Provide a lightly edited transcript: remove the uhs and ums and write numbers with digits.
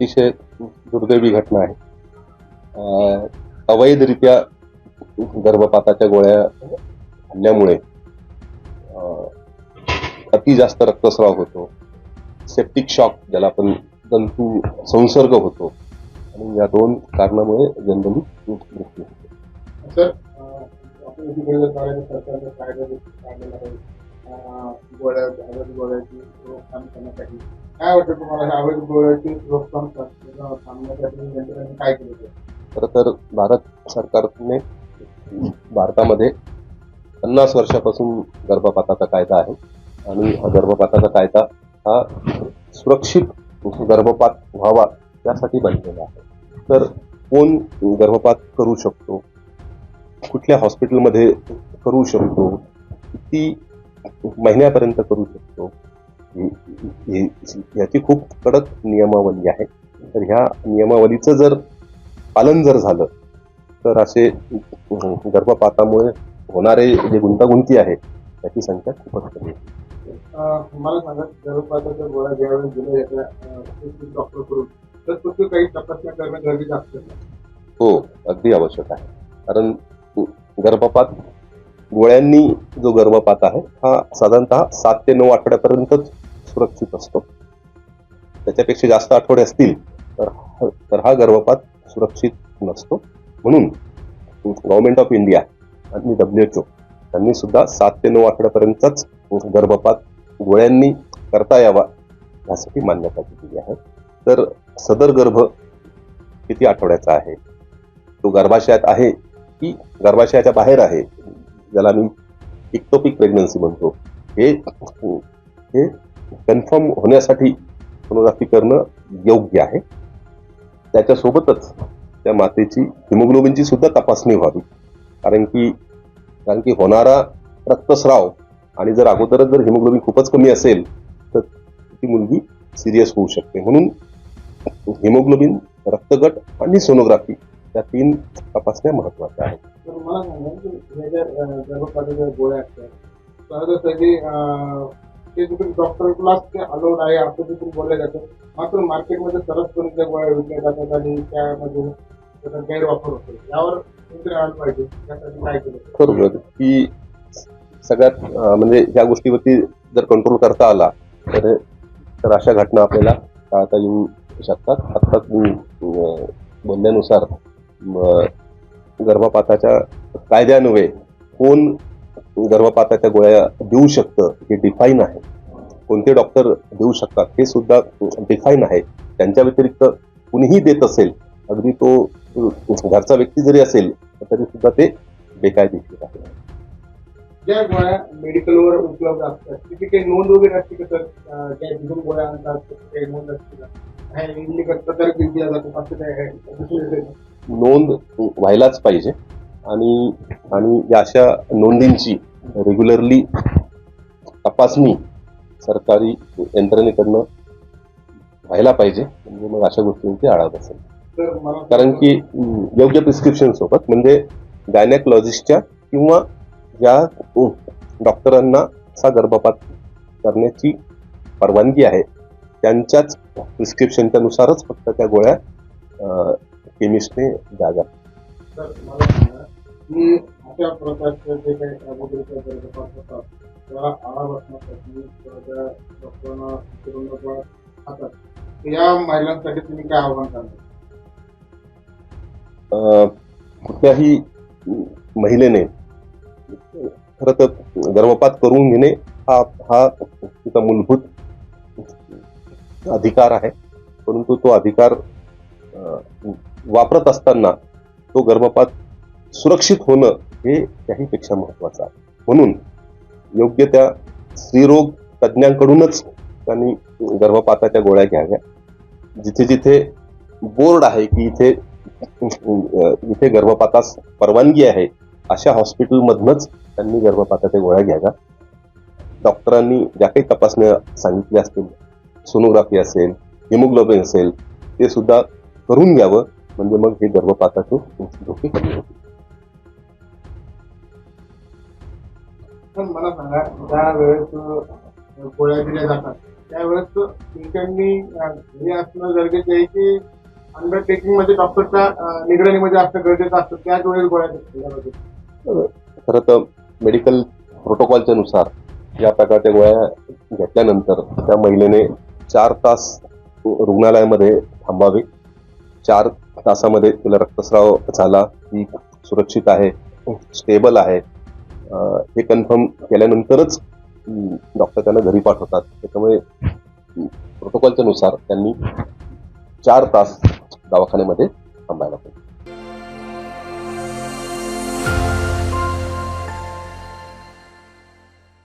अतिशय दुर्दैवी घटना आहे. अवैधरित्या गर्भपाताच्या गोळ्या खाल्ल्यामुळे अति जास्त रक्तस्राव होतो, सेप्टिक शॉक ज्याला आपण तंतू संसर्ग होतो आणि या दोन कारणामुळे जनरली मृत्यू होतो. सर आपण सरकारने कायदा काढलेला आहे गोळ्याची रोकथाम करण्यासाठी. काय वाटतं तुम्हाला अवैध गोळ्याची रोकथाम थांबण्यासाठी यंत्रणेने काय केलं? खरं तर भारत सरकारने भारतामध्ये 50 वर्षापासून गर्भपाताचा कायदा आहे आणि हा गर्भपाताचा कायदा हा सुरक्षित गर्भपात व्हावा यासाठी बनलेला आहे. तर कोण गर्भपात करू शकतो, कुठल्या हॉस्पिटलमध्ये करू शकतो, किती महिन्यापर्यंत करू शकतो, याची खूप कडक नियमावली आहे. तर ह्या नियमावलीचं जर पालन जर झालं तर असे गर्भपातामुळे होणारे जे गुंतागुंती आहे त्याची संख्या खूपच कमी आहे. मला सांगा, गर्भपाताच्या गोळ्या ज्यावेळी दिल्या जात्या डॉक्टर करून तर तुम्ही काही तपासण्या करणं गरजेचं असतं? हो, अगदी आवश्यक आहे. कारण गर्भपात गोळ्यांनी जो गर्भपात आहे हा साधारणतः 7 ते 9 आठवड्यापर्यंतच सुरक्षित असतो. त्याच्यापेक्षा जास्त आठवडे असतील तर हा गर्भपात सुरक्षित नसतो. म्हणून गव्हर्नमेंट ऑफ इंडिया आणि WHO यांनी सुद्धा 7 ते 9 आठवड्यापर्यंतच गर्भपात गोळ्यांनी करता यावा यासाठी मान्यता दिलेली आहे. तर सदर गर्भ किती आठवड्याचा आहे, तो गर्भाशयात आहे की गर्भाशयाच्या बाहेर आहे, ज्याला मी इक्टोपिक प्रेग्नन्सी म्हणतो, हे कन्फर्म होण्यासाठी सोनोग्राफी करणं योग्य आहे. त्याच्यासोबतच त्या मातेची हिमोग्लोबिनची सुद्धा तपासणी व्हावी. कारण की होणारा रक्तस्राव आणि जर अगोदरच जर हिमोग्लोबिन खूपच कमी असेल तर ती मुलगी सिरियस होऊ शकते. म्हणून हिमोग्लोबिन, रक्तगट आणि सोनोग्राफी या 3 तपासण्या महत्वाच्या आहेत. तर मला सांगा की हे ज्या गर्भपाताच्या गोळ्या असतात सहजासहजी ते तिथून डॉक्टरलाच ते अलाउड आहे असं तिथून बोललं जातं. मात्र मार्केटमध्ये सर्वचपणे त्या गोळ्या विकल्या जातात आणि त्यामध्ये त्याचा गैरवापर होतो. यावर कोणतरी आलं पाहिजे, त्यासाठी काय केलं? बरोबर की सगळ्यात म्हणजे या गोष्टीवरती जर कंट्रोल करता आला तर अशा घटना आपल्याला टाळता येऊ शकतात. आत्ताच मी बोलल्यानुसार गर्भपाताच्या कायद्यान्वये कोण गर्भपाताच्या गोळ्या देऊ शकतं हे डिफाईन आहे. कोणते डॉक्टर देऊ शकतात हे सुद्धा डिफाईन आहे. त्यांच्या व्यतिरिक्त कुणीही देत असेल, अगदी तो घरचा व्यक्ती जरी असेल तरी सुद्धा ते बेकायदेशीर आहे. ज्या गोळ्या मेडिकलवर उपलब्ध असतात तिथे काही नोंद वगैरे असते का सर? ज्या तिथून गोळ्या आणतात काही नोंद असते का? प्रकार दिला जातो असं काय आहे? नोंद व्हायलाच पाहिजे आणि या अशा नोंदींची रेग्युलरली तपासणी सरकारी यंत्रणेकडनं व्हायला पाहिजे. म्हणजे मग अशा गोष्टींची आळा बसेल. कारण की योग्य प्रिस्क्रिप्शन सोबत म्हणजे गायनेकॉलॉजिस्टच्या किंवा ज्या डॉक्टरांना असा गर्भपात करण्याची परवानगी आहे त्यांच्याच प्रिस्क्रिप्शनच्या नुसारच फक्त त्या गोळ्या केमिस्टने द्याव्या. तर मला सांगा की अशा प्रकारचे जे काही अगोदरचा गर्भपात होतात त्याला आळा बसण्यासाठी त्या डॉक्टरांना खातात, या महिलांसाठी तुम्ही काय आव्हान करणार? कुठल्याही महिलेने खरं तर गर्भपात करून घेणे हा तिचा मूलभूत अधिकार आहे. परंतु तो अधिकार वापरत असताना तो गर्भपात सुरक्षित होणं हे त्याहीपेक्षा महत्वाचं आहे. म्हणून योग्य त्या स्त्रीरोग तज्ज्ञांकडूनच त्यांनी गर्भपाताच्या गोळ्या घ्याव्या. जिथे जिथे बोर्ड आहे की इथे गर्भपातास परवानगी आहे अशा हॉस्पिटलमधनच त्यांनी गर्भपाताच्या गोळ्या घ्याव्या. डॉक्टरांनी ज्या काही तपासण्या सांगितल्या असतील, सोनोग्राफी असेल, हिमोग्लोबिन असेल, ते सुद्धा करून घ्यावं. म्हणजे मग हे गर्भपाताचे धोके कमी होतील. मला सांगा, ज्या वेळेस गोळ्या दिल्या जातात त्यावेळेस तुमच्यांनी घरी असणं गरजेचं आहे की अंडरटेकिंग मध्ये डॉक्टरच्या निगराणीमध्ये असणं गरजेचं असतं त्याच वेळेस गोळ्या दिल्या पाहिजेत. खरं तर मेडिकल प्रोटोकॉलच्या नुसार या प्रकारच्या गोळ्या घेतल्यानंतर त्या महिलेने 4 तास रुग्णालयामध्ये थांबावे. 4 तासामध्ये तिला रक्तस्राव झाला, ती सुरक्षित आहे, स्टेबल आहे, हे कन्फर्म केल्यानंतरच डॉक्टर त्यांना घरी पाठवतात. त्याच्यामुळे प्रोटोकॉलच्या नुसार त्यांनी 4 तास दवाखान्यामध्ये थांबायला पाहिजे.